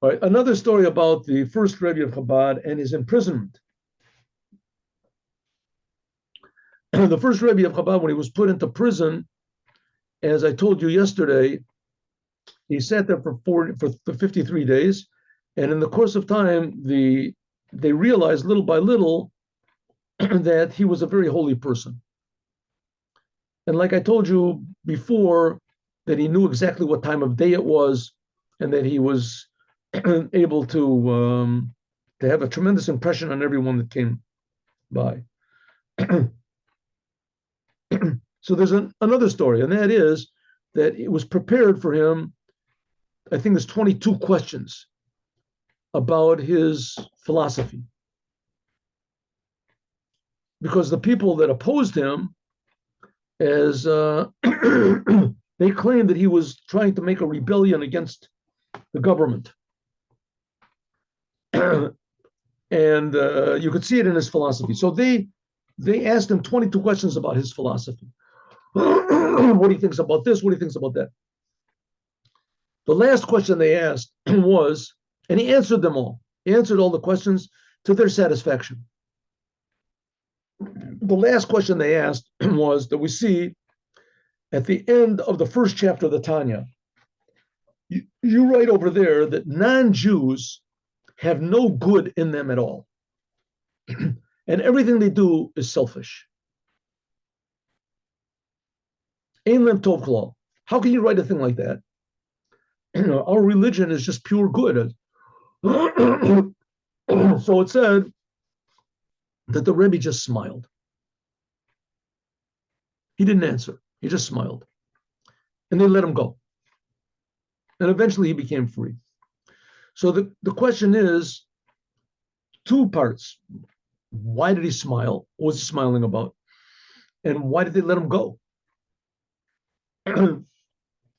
All right, another story about the first Rebbe of Chabad and his imprisonment. The first Rebbe of Chabad, when he was put into prison, as I told you yesterday, he sat there for 53 days, and in the course of time, they realized little by little that he was a very holy person. And like I told you before, that he knew exactly what time of day it was, and that he was able to have a tremendous impression on everyone that came by. So there's another story, and that is that it was prepared for him, I think there's 22 questions about his philosophy. Because the people that opposed him, as they claimed that he was trying to make a rebellion against the government. And you could see it in his philosophy. So they asked him 22 questions about his philosophy. What he thinks about this, what he thinks about that. The last question they asked was, and he answered them all. He answered all the questions to their satisfaction. The last question they asked was that we see at the end of the first chapter of the Tanya. You write over there that non-Jews have no good in them at all. And everything they do is selfish. Ein lem tov klal. How can you write a thing like that? Our religion is just pure good. So it said that the Rebbe just smiled. He didn't answer. He just smiled. And they let him go. And eventually he became free. So the question is two parts. Why did he smile? What was he smiling about? And why did they let him go?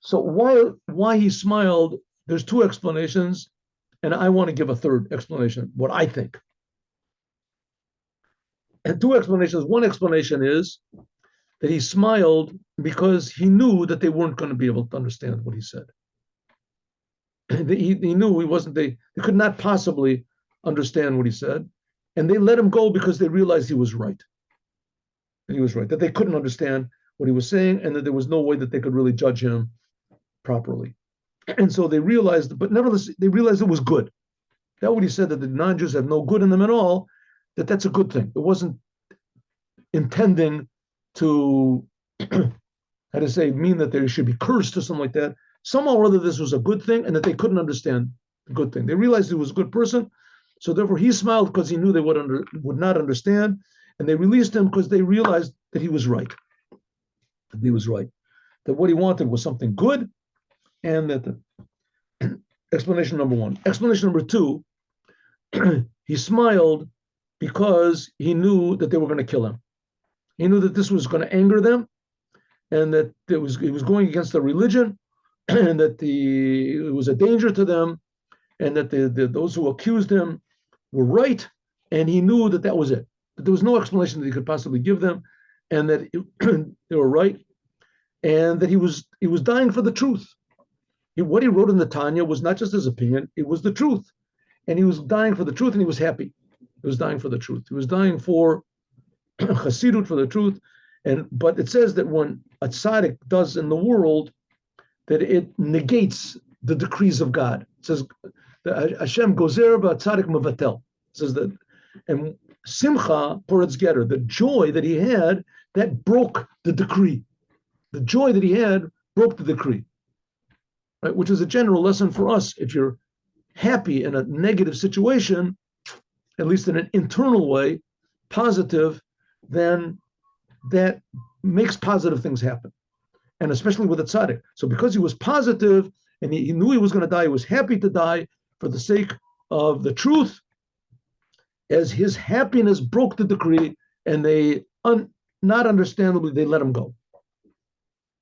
So why he smiled, there's two explanations, and I want to give a third explanation, what I think. And two explanations. One explanation is that he smiled because he knew that they weren't going to be able to understand what he said. He knew they could not possibly understand what he said. And they let him go because they realized he was right. That he was right, that they couldn't understand what he was saying, and that there was no way that they could really judge him properly. And so they realized, but nevertheless, they realized it was good. That what he said, that the non-Jews have no good in them at all, that's a good thing. It wasn't intending to, how to say, mean that they should be cursed or something like that. Somehow or other, this was a good thing, and that they couldn't understand the good thing. They realized he was a good person, so therefore he smiled because he knew they would not understand, and they released him because they realized that he was right. That he was right. That what he wanted was something good, and that the explanation number one. Explanation number two, he smiled because he knew that they were going to kill him. He knew that this was going to anger them, and that he was going against the religion, and that it was a danger to them, and that those who accused him were right, and he knew that was it. That there was no explanation that he could possibly give them, and that they were right, and that he was dying for the truth. What he wrote in the Tanya was not just his opinion; it was the truth, and he was dying for the truth, and he was happy. He was dying for the truth. He was dying for Chassidut, for the truth. But it says that when a tzaddik does in the world, that it negates the decrees of God. It says that Hashem gozer b'tzadik mevatel. It says that, and simcha poretz geter, the joy that he had, that broke the decree. The joy that he had broke the decree, right? Which is a general lesson for us. If you're happy in a negative situation, at least in an internal way, positive, then that makes positive things happen. And especially with a tzaddik. So because he was positive and he knew he was going to die, he was happy to die for the sake of the truth, as his happiness broke the decree, and they, not understandably, they let him go.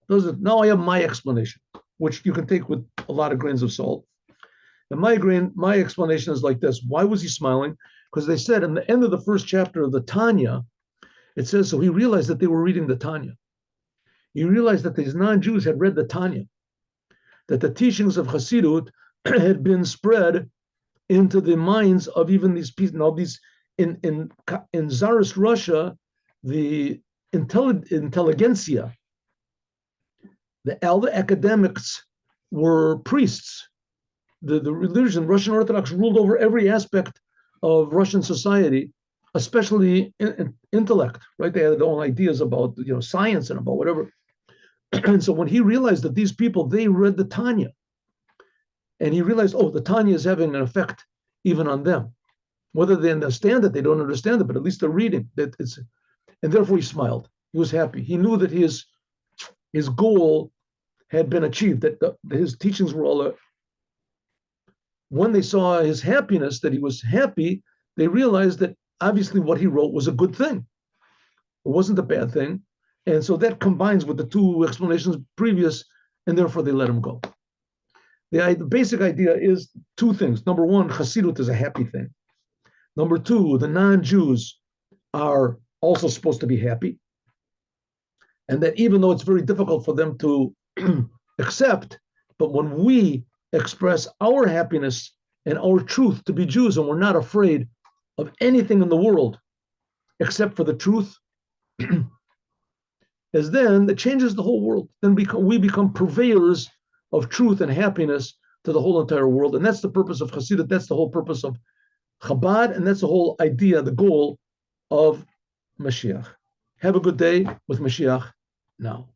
Now I have my explanation, which you can take with a lot of grains of salt. And my explanation is like this. Why was he smiling? Because they said in the end of the first chapter of the Tanya, it says, so he realized that they were reading the Tanya. He realized that these non-Jews had read the Tanya, that the teachings of Chassidut had been spread into the minds of even these people. Now, these in Tsarist Russia, the intelligentsia, all the academics were priests. The religion, Russian Orthodox, ruled over every aspect of Russian society, especially in intellect. Right? They had their own ideas about science and about whatever. And so when he realized that these people, they read the Tanya, and he realized, oh, the Tanya is having an effect even on them. Whether they understand it, they don't understand it, but at least they're reading. And therefore he smiled. He was happy. He knew that his goal had been achieved, that his teachings were all. When they saw his happiness, that he was happy, they realized that obviously what he wrote was a good thing. It wasn't a bad thing. And so that combines with the two explanations previous, and therefore they let him go. The basic idea is two things. Number one, Chassidut is a happy thing. Number two, the non-Jews are also supposed to be happy. And that even though it's very difficult for them to accept, but when we express our happiness and our truth to be Jews, and we're not afraid of anything in the world except for the truth, as then it changes the whole world. Then we become purveyors of truth and happiness to the whole entire world. And that's the purpose of Hasidut. That's the whole purpose of Chabad. And that's the whole idea, the goal of Mashiach. Have a good day with Mashiach now.